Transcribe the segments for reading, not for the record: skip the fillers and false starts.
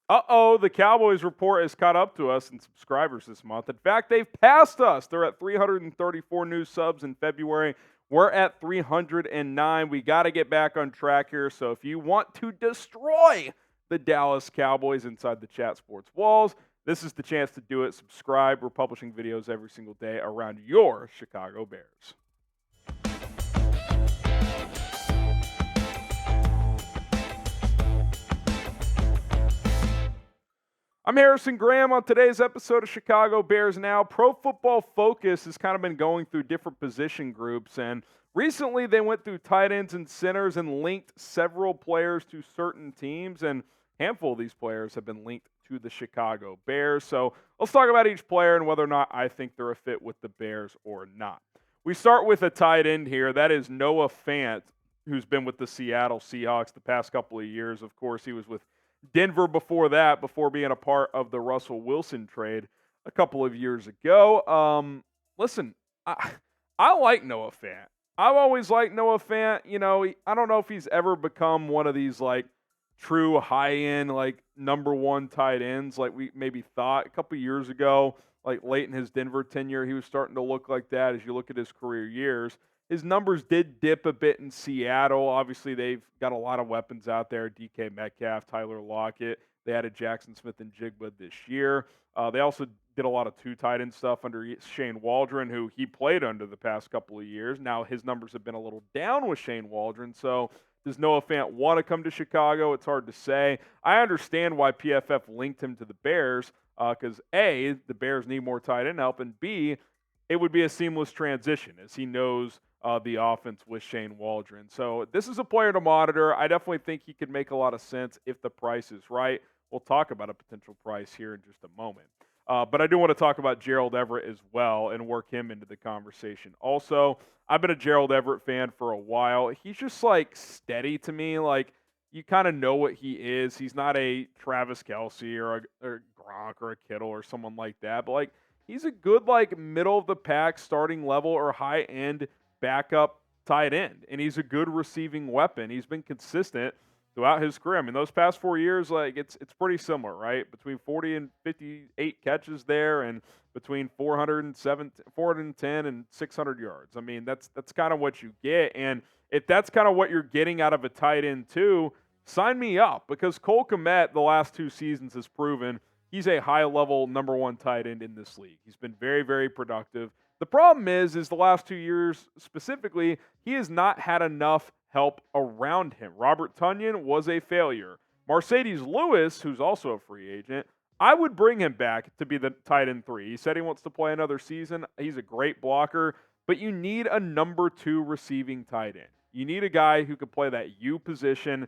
Uh-oh, the Cowboys report has caught up to us in subscribers this month. In fact, they've passed us. They're at 334 new subs in February. We're at 309. We got to get back on track here. So if you want to destroy the Dallas Cowboys inside the Chat Sports walls, this is the chance to do it. Subscribe. We're publishing videos every single day around your Chicago Bears. I'm Harrison Graham. On today's episode of Chicago Bears Now, Pro Football Focus has kind of been going through different position groups, and recently they went through tight ends and centers and linked several players to certain teams, and a handful of these players have been linked to the Chicago Bears. So let's talk about each player and whether or not I think they're a fit with the Bears or not. We start with a tight end here. That is Noah Fant, who's been with the Seattle Seahawks the past couple of years. Of course, he was with Denver before that, before being a part of the Russell Wilson trade a couple of years ago. Listen, I like Noah Fant. I've always liked Noah Fant. You know, I don't know if he's ever become one of these, like, true high-end, like, number one tight ends like we maybe thought a couple of years ago. Like, late in his Denver tenure, he was starting to look like that as you look at his career years. His numbers did dip a bit in Seattle. Obviously, they've got a lot of weapons out there. DK Metcalf, Tyler Lockett. They added Jackson Smith-Njigba this year. They also did a lot of two tight end stuff under Shane Waldron, who he played under the past couple of years. Now his numbers have been a little down with Shane Waldron. So does Noah Fant want to come to Chicago? It's hard to say. I understand why PFF linked him to the Bears because, A, the Bears need more tight end help, and B, it would be a seamless transition as he knows the offense with Shane Waldron. So this is a player to monitor. I definitely think he could make a lot of sense if the price is right. We'll talk about a potential price here in just a moment. But I do want to talk about Gerald Everett as well and work him into the conversation. Also, I've been a Gerald Everett fan for a while. He's just like steady to me. Like, you kind of know what he is. He's not a Travis Kelce or a Gronk or a Kittle or someone like that. But, like, he's a good, like, middle-of-the-pack starting level or high-end backup tight end, and he's a good receiving weapon. He's been consistent throughout his career. I mean, those past 4 years, like, it's pretty similar, right? Between 40 and 58 catches there, and between 410 and 600 yards. I mean, that's kind of what you get, and if that's kind of what you're getting out of a tight end too, sign me up, because Cole Kmet the last 2 seasons has proven he's a high-level number one tight end in this league. He's been very, very productive. The problem is the last 2 years specifically, he has not had enough help around him. Robert Tonyan was a failure. Mercedes Lewis, who's also a free agent, I would bring him back to be the tight end 3. He said he wants to play another season. He's a great blocker, but you need a number 2 receiving tight end. You need a guy who can play that U position,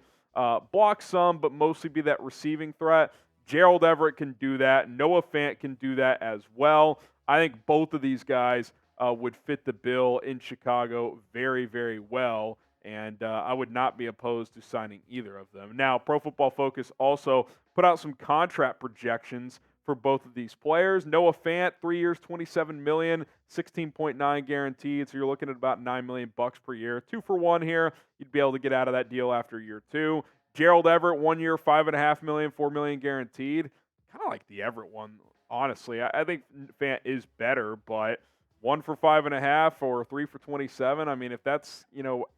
block some, but mostly be that receiving threat. Gerald Everett can do that. Noah Fant can do that as well. I think both of these guys would fit the bill in Chicago very, very well, and I would not be opposed to signing either of them. Now, Pro Football Focus also put out some contract projections for both of these players. Noah Fant, 3 years, $27 million, 16.9 guaranteed, so you're looking at about $9 million per year. 2 for 1 here. You'd be able to get out of that deal after year 2. Gerald Everett, 1 year, $5.5 million, $4 million guaranteed. Kind of like the Everett one. Honestly, I think Fant is better, but 1 for 5.5 or 3 for 27. I mean, if that's,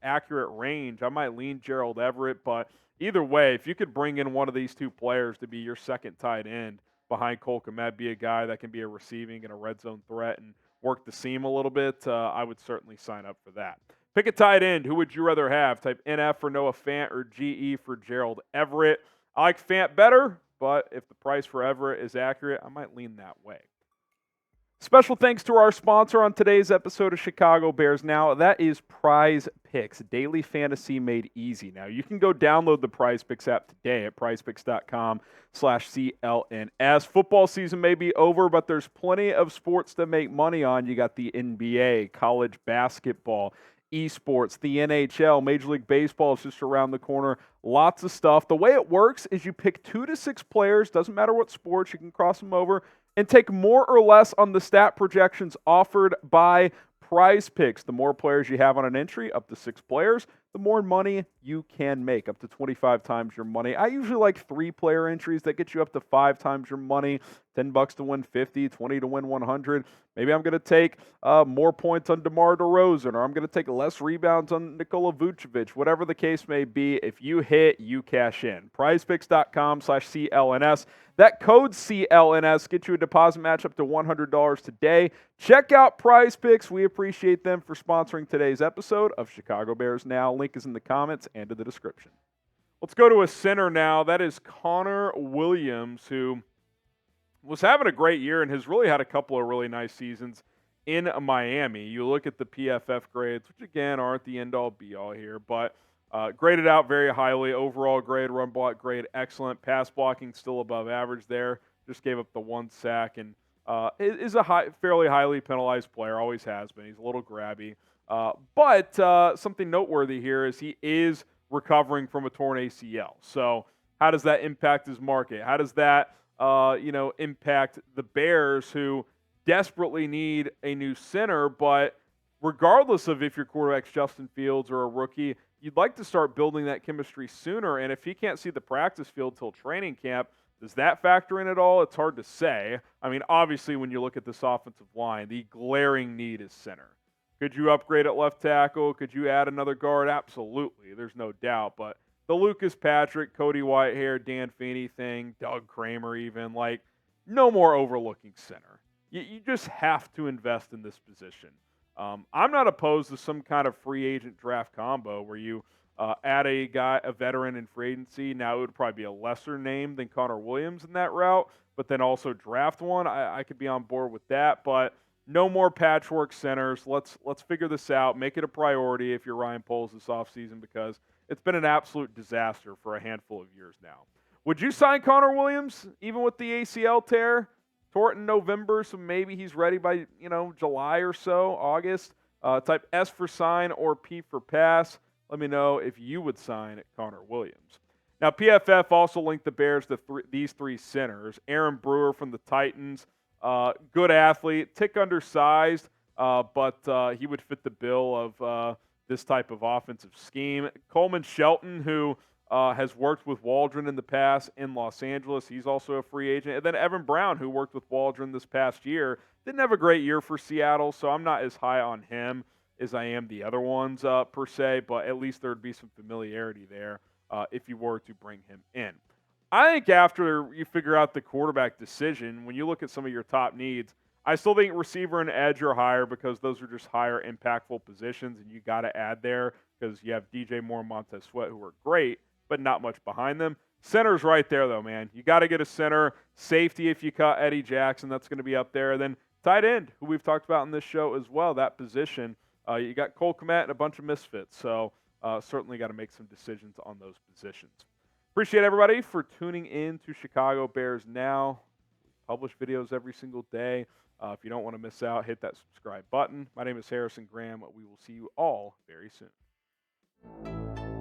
accurate range, I might lean Gerald Everett. But either way, if you could bring in one of these 2 players to be your second tight end behind Cole Kmet, be a guy that can be a receiving and a red zone threat and work the seam a little bit, I would certainly sign up for that. Pick a tight end. Who would you rather have? Type NF for Noah Fant or GE for Gerald Everett. I like Fant better, but if the price for Everett is accurate, I might lean that way. Special thanks to our sponsor on today's episode of Chicago Bears Now. That is Prize Picks, daily fantasy made easy. Now, you can go download the Prize Picks app today at prizepicks.com/CLNS. Football season may be over, but there's plenty of sports to make money on. You got the NBA, college basketball, esports, the NHL, Major League Baseball is just around the corner. Lots of stuff. The way it works is you pick 2 to 6 players, doesn't matter what sports, you can cross them over, and take more or less on the stat projections offered by Prize Picks. The more players you have on an entry, up to 6 players, the more money you can make, up to 25 times your money. I usually like 3-player entries that get you up to 5 times your money, $10 to win 50, 20 to win 100. Maybe I'm going to take more points on DeMar DeRozan, or I'm going to take less rebounds on Nikola Vucevic. Whatever the case may be, if you hit, you cash in. PrizePicks.com/CLNS. That code CLNS gets you a deposit match up to $100 today. Check out PrizePicks. We appreciate them for sponsoring today's episode of Chicago Bears Now. Link is in the comments and in the description. Let's go to a center now. That is Connor Williams, who was having a great year and has really had a couple of really nice seasons in Miami. You look at the PFF grades, which again aren't the end-all be-all here, but graded out very highly. Overall grade, run block grade, excellent. Pass blocking still above average there. Just gave up the 1 sack and is a fairly highly penalized player. Always has been. He's a little grabby. But something noteworthy here is he is recovering from a torn ACL. So how does that impact his market? How does that impact the Bears, who desperately need a new center? But regardless of if your quarterback's Justin Fields or a rookie, you'd like to start building that chemistry sooner. And if he can't see the practice field till training camp, does that factor in at all? It's hard to say. I mean, obviously, when you look at this offensive line, the glaring need is center. Could you upgrade at left tackle? Could you add another guard? Absolutely. There's no doubt. But the Lucas Patrick, Cody Whitehair, Dan Feeney thing, Doug Kramer even, no more overlooking center. You just have to invest in this position. I'm not opposed to some kind of free agent draft combo where you add a veteran in free agency. Now, it would probably be a lesser name than Connor Williams in that route, but then also draft one. I could be on board with that, but no more patchwork centers. Let's figure this out. Make it a priority if you're Ryan Poles this offseason, because it's been an absolute disaster for a handful of years now. Would you sign Connor Williams, even with the ACL tear? Tore it in November, so maybe he's ready by, July or so, August. Type S for sign or P for pass. Let me know if you would sign Connor Williams. Now, PFF also linked the Bears to these 3 centers. Aaron Brewer from the Titans, good athlete, tick undersized, but he would fit the bill of this type of offensive scheme. Coleman Shelton, who has worked with Waldron in the past in Los Angeles. He's also a free agent. And then Evan Brown, who worked with Waldron this past year, didn't have a great year for Seattle, so I'm not as high on him as I am the other ones per se, but at least there would be some familiarity there if you were to bring him in. I think after you figure out the quarterback decision, when you look at some of your top needs, I still think receiver and edge are higher because those are just higher impactful positions, and you got to add there because you have DJ Moore and Montez Sweat, who are great, but not much behind them. Center's right there, though, man. You got to get a center. Safety, if you cut Eddie Jackson, that's going to be up there. And then tight end, who we've talked about in this show as well, that position. You got Cole Kmet and a bunch of misfits, so certainly got to make some decisions on those positions. Appreciate everybody for tuning in to Chicago Bears Now. We publish videos every single day. If you don't want to miss out, hit that subscribe button. My name is Harrison Graham. We will see you all very soon.